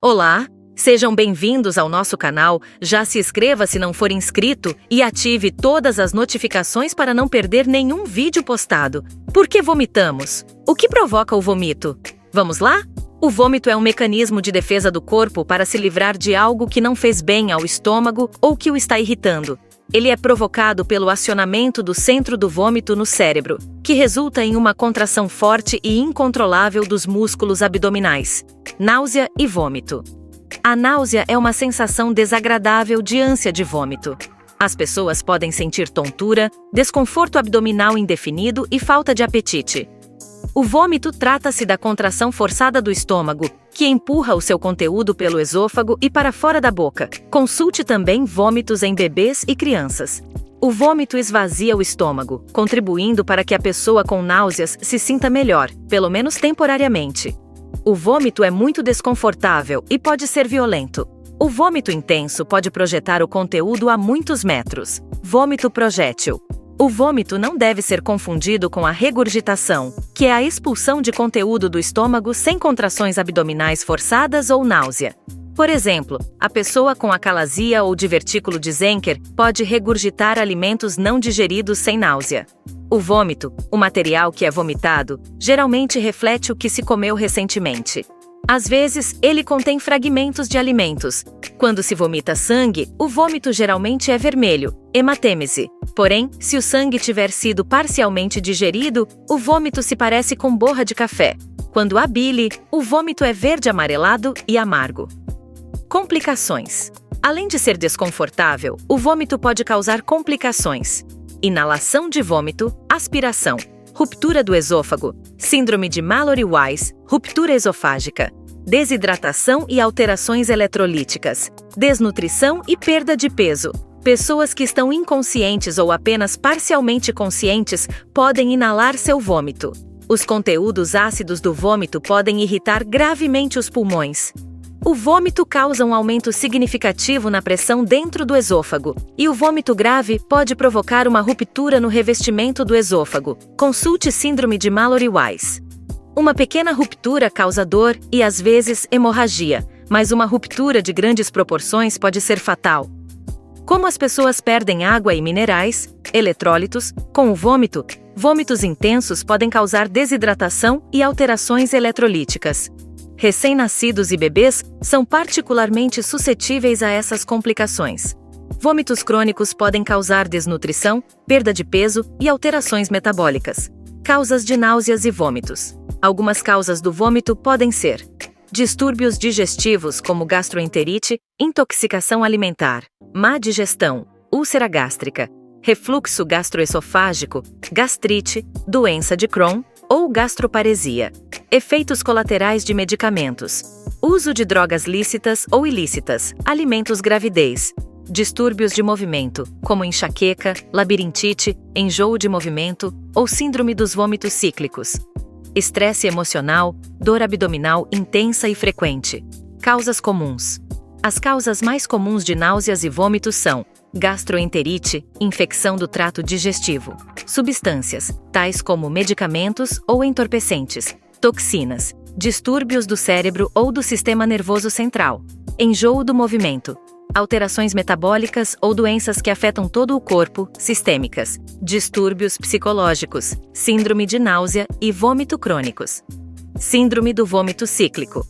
Olá, sejam bem-vindos ao nosso canal. Já se inscreva se não for inscrito e ative todas as notificações para não perder nenhum vídeo postado. Por que vomitamos? O que provoca o vômito? Vamos lá? O vômito é um mecanismo de defesa do corpo para se livrar de algo que não fez bem ao estômago ou que o está irritando. Ele é provocado pelo acionamento do centro do vômito no cérebro, que resulta em uma contração forte e incontrolável dos músculos abdominais. Náusea e vômito. A náusea é uma sensação desagradável de ânsia de vômito. As pessoas podem sentir tontura, desconforto abdominal indefinido e falta de apetite. O vômito trata-se da contração forçada do estômago, que empurra o seu conteúdo pelo esôfago e para fora da boca. Consulte também vômitos em bebês e crianças. O vômito esvazia o estômago, contribuindo para que a pessoa com náuseas se sinta melhor, pelo menos temporariamente. O vômito é muito desconfortável e pode ser violento. O vômito intenso pode projetar o conteúdo a muitos metros. Vômito projétil. O vômito não deve ser confundido com a regurgitação, que é a expulsão de conteúdo do estômago sem contrações abdominais forçadas ou náusea. Por exemplo, a pessoa com acalasia ou divertículo de Zenker pode regurgitar alimentos não digeridos sem náusea. O vômito, o material que é vomitado, geralmente reflete o que se comeu recentemente. Às vezes, ele contém fragmentos de alimentos. Quando se vomita sangue, o vômito geralmente é vermelho, hematêmese. Porém, se o sangue tiver sido parcialmente digerido, o vômito se parece com borra de café. Quando há bile, o vômito é verde amarelado e amargo. Complicações. Além de ser desconfortável, o vômito pode causar complicações. Inalação de vômito, aspiração, ruptura do esôfago, síndrome de Mallory-Weiss, ruptura esofágica, desidratação e alterações eletrolíticas, desnutrição e perda de peso. Pessoas que estão inconscientes ou apenas parcialmente conscientes podem inalar seu vômito. Os conteúdos ácidos do vômito podem irritar gravemente os pulmões. O vômito causa um aumento significativo na pressão dentro do esôfago, e o vômito grave pode provocar uma ruptura no revestimento do esôfago. Consulte síndrome de Mallory-Weiss. Uma pequena ruptura causa dor e, às vezes, hemorragia, mas uma ruptura de grandes proporções pode ser fatal. Como as pessoas perdem água e minerais, eletrólitos, com o vômito, vômitos intensos podem causar desidratação e alterações eletrolíticas. Recém-nascidos e bebês são particularmente suscetíveis a essas complicações. Vômitos crônicos podem causar desnutrição, perda de peso e alterações metabólicas. Causas de náuseas e vômitos. Algumas causas do vômito podem ser distúrbios digestivos como gastroenterite, intoxicação alimentar, má digestão, úlcera gástrica, refluxo gastroesofágico, gastrite, doença de Crohn ou gastroparesia. Efeitos colaterais de medicamentos. Uso de drogas lícitas ou ilícitas, alimentos gravidez. Distúrbios de movimento, como enxaqueca, labirintite, enjoo de movimento ou síndrome dos vômitos cíclicos. Estresse emocional, dor abdominal intensa e frequente. Causas comuns. As causas mais comuns de náuseas e vômitos são gastroenterite, infecção do trato digestivo, substâncias, tais como medicamentos ou entorpecentes, toxinas, distúrbios do cérebro ou do sistema nervoso central, enjoo do movimento, alterações metabólicas ou doenças que afetam todo o corpo, sistêmicas, distúrbios psicológicos, síndrome de náusea e vômito crônicos. Síndrome do vômito cíclico.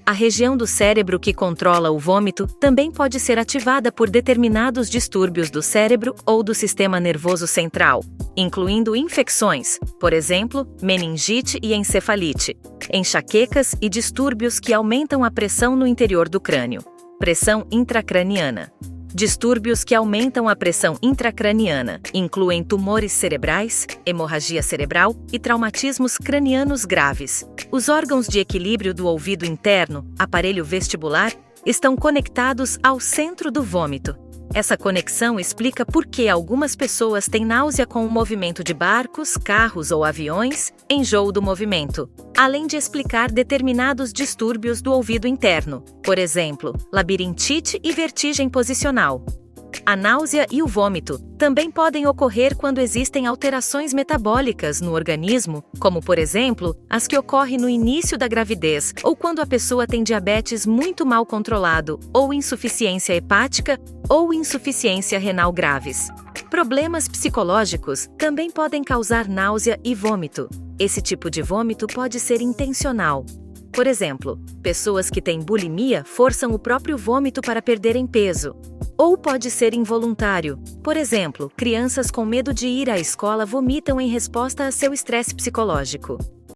A região do cérebro que controla o vômito também pode ser ativada por determinados distúrbios do cérebro ou do sistema nervoso central, incluindo infecções, por exemplo, meningite e encefalite, enxaquecas e distúrbios que aumentam a pressão no interior do crânio. Pressão intracraniana. Distúrbios que aumentam a pressão intracraniana incluem tumores cerebrais, hemorragia cerebral e traumatismos cranianos graves. Os órgãos de equilíbrio do ouvido interno, aparelho vestibular, estão conectados ao centro do vômito. Essa conexão explica por que algumas pessoas têm náusea com o movimento de barcos, carros ou aviões, enjoo do movimento, além de explicar determinados distúrbios do ouvido interno, por exemplo, labirintite e vertigem posicional. A náusea e o vômito também podem ocorrer quando existem alterações metabólicas no organismo, como, por exemplo, as que ocorrem no início da gravidez ou quando a pessoa tem diabetes muito mal controlado, ou insuficiência hepática ou insuficiência renal graves. Problemas psicológicos também podem causar náusea e vômito. Esse tipo de vômito pode ser intencional. Por exemplo, pessoas que têm bulimia forçam o próprio vômito para perderem peso. Ou pode ser involuntário. Por exemplo, crianças com medo de ir à escola vomitam em resposta a seu estresse psicológico.